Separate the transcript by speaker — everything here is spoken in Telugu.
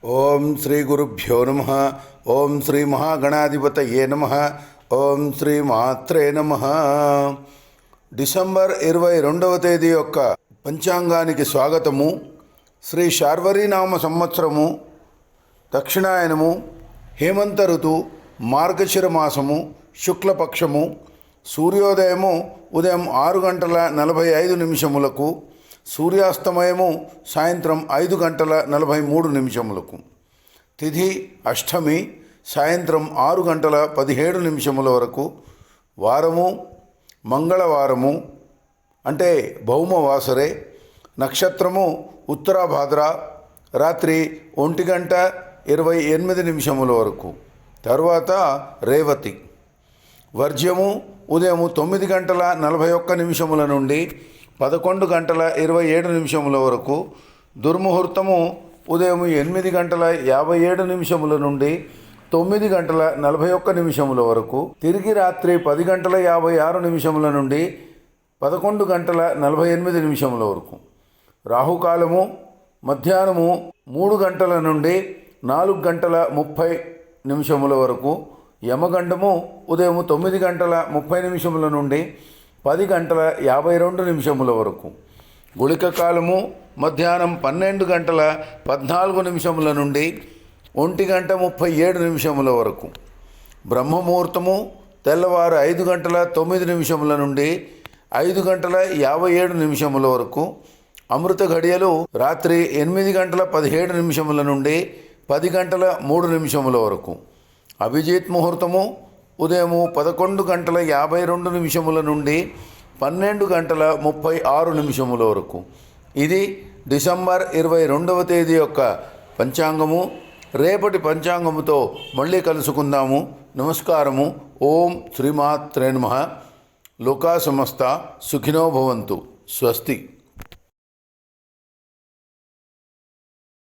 Speaker 1: ఓం శ్రీ గురుభ్యో నమ. ఓం శ్రీ మహాగణాధిపతయే నమ. ఓం శ్రీ మాత్రే నమ. డిసెంబర్ 22వ తేదీ యొక్క పంచాంగానికి స్వాగతము. శ్రీ శార్వరీనామ సంవత్సరము, దక్షిణాయనము, హేమంత ఋతువు, మార్గశిర మాసము, శుక్లపక్షము. సూర్యోదయము ఉదయం 6:45 సూర్యాస్తమయము సాయంత్రం 5:43. తిథి అష్టమి, సాయంత్రం 6:17 వరకు. వారము మంగళవారము, అంటే భౌమవాసరే. నక్షత్రము ఉత్తరాభాద్ర, రాత్రి 1:28 వరకు. తర్వాత రేవతి. వర్జ్యము ఉదయం 9:41 నుండి 11:27 వరకు. దుర్ముహూర్తము ఉదయం 8:57 నుండి 9:41 వరకు. తిరిగి రాత్రి 10:56 నుండి 11:48 వరకు. రాహుకాలము మధ్యాహ్నము 3 గంటల నుండి 4:30 వరకు. యమగండము ఉదయం 9:30 నుండి 10:52 వరకు. గుళిక కాలము మధ్యాహ్నం 12:14 నుండి 1:37 వరకు. బ్రహ్మముహూర్తము తెల్లవారు 5:09 నుండి 5:57 వరకు. అమృత ఘడియలు రాత్రి 8:17 నుండి 10:03 వరకు. అభిజిత్ ముహూర్తము ఉదయం 11:52 నుండి 12:36 వరకు. ఇది డిసెంబర్ 22వ తేదీ యొక్క పంచాంగము. రేపటి పంచాంగముతో మళ్ళీ కలుసుకుందాము. నమస్కారము. ఓం శ్రీమాత్రే నమః. లోకా సమస్త సుఖినో భవంతు. స్వస్తి.